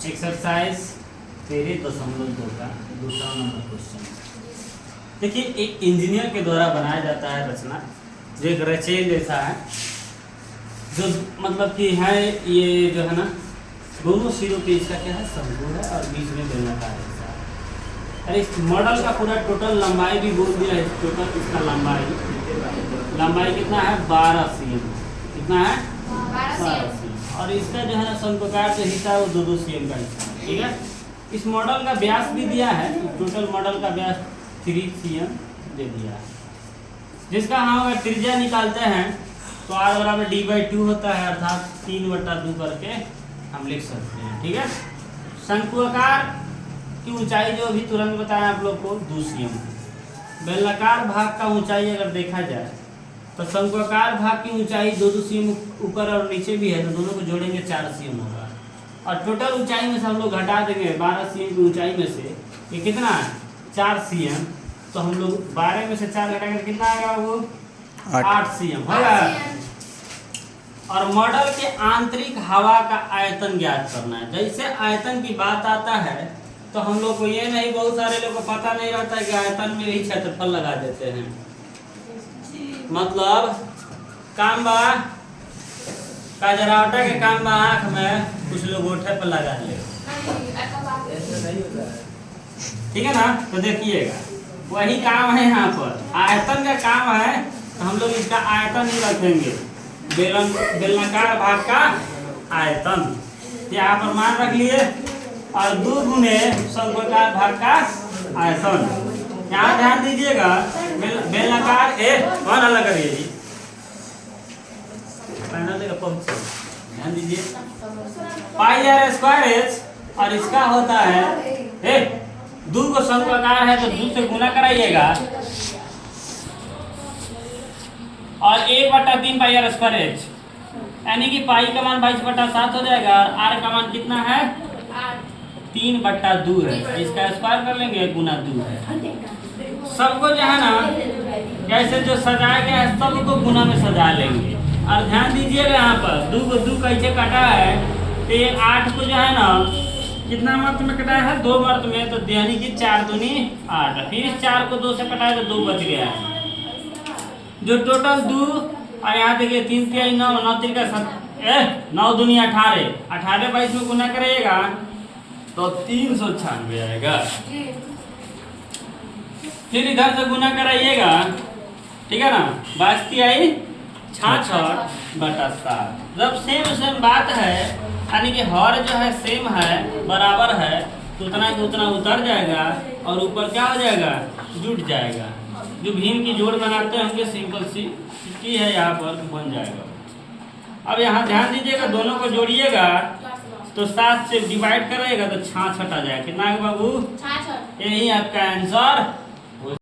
Exercise 13.2 का दूसरा number question. देखिए, एक इंजीनियर के द्वारा बनाया जाता है रचना जो एक रचेल जैसा है, जो मतलब कि है ये जो है ना दोनों सिरों पे इसका क्या है शंकु है और बीच में बेलनाकार हिस्सा है। अरे इस मॉडल का पूरा टोटल लंबाई भी बोल दिया है। टोटल इसका लंबाई कितना है 12 cm। कितना है 12 cm। और इसका जो है ना शंकुकार जो हिस्सा है वो 2-2 cm का हिस्सा है। ठीक है, इस मॉडल का व्यास भी दिया है। टोटल मॉडल का व्यास 3 cm दे दिया है, जिसका हम अगर त्रिज्या निकालते हैं तो r बराबर d/2 होता है, अर्थात 3/2 करके हम लिख सकते हैं। ठीक है, शंकुआकार की ऊंचाई जो भी तुरंत बताया आप लोग को 2 cm। बेलनाकार भाग का ऊंचाई अगर देखा जाए तो शंकुआकार भाग की ऊंचाई 2-2 cm ऊपर और नीचे भी है, तो दोनों को जोड़ेंगे 4 cm होगा। और टोटल ऊंचाई में से हम लोग घटा देंगे 12 cm की ऊंचाई में से ये कितना है 4 cm। तो हम लोग 12 में से 4 घटाएंगे कितना आएगा वो 8 cm होगा। और मॉडल के आंतरिक हवा का आयतन ज्ञात करना है। जैसे आयतन की बात आता है तो हम लोग को ये नहीं, बहुत सारे लोग को पता नहीं रहता है कि आयतन में ही क्षेत्रफल लगा देते हैं। मतलब काम बा काजरावटा के काम बा आँख में, कुछ लोग गोठे पर लगा ले। ठीक है ना, तो देखिएगा वही काम है यहाँ पर। आयतन का काम है तो हम लोग इसका आयतन ही रखेंगे, बेलनाकार भाग का आयतन यहाँ पर मान रख लिए, और 2 गुने शंकुआकार भाग का आयतन। यहाँ ध्यान दीजिएगा, बेलनाकार कौन अलग करिए जी, ध्यान दीजिए πr²h, और इसका होता है 2 को शंकुआकार है तो 2 से गुना कराइएगा, और 1/3 πr²h, यानी कि पाई का मान 22/7 हो जाएगा, और आर का मान कितना है 3/2 है। इसका स्क्वायर कर लेंगे, गुना 2 है। सबको जो है ना जैसे जो सजाया गया है सबको गुना में सजा लेंगे। और ध्यान दीजिएगा यहाँ पर 2 को 2 कैसे कटा है तो ये 8 को जो है ना कितना मर्त में कटा है 2 मर्त में, तो यानी कि 4 दूनी 8। फिर 4 को 2 से कटा है तो 2 बच गया है, जो टोटल 2। और यहाँ देखिए 3 3 9 9 3 का 9 दूनी 18, 18 22 में गुना करिएगा तो 396 आएगा। फिर इधर से गुना कराइएगा, ठीक है ना, बचती आई 66/7। जब सेम बात है, यानी कि हर जो है सेम है, बराबर है, तो उतना के उतना उतर जाएगा और ऊपर क्या हो जाएगा जुट जाएगा। जो भीम की जोड़ बनाते होंगे सिंपल सी की है यहाँ पर बन जाएगा। अब यहाँ ध्यान दीजिएगा, दोनों को जोड़िएगा तो 7 से डिवाइड करेगा तो 66 आ जाएगा। कितना है बाबू 66? यही आपका आंसर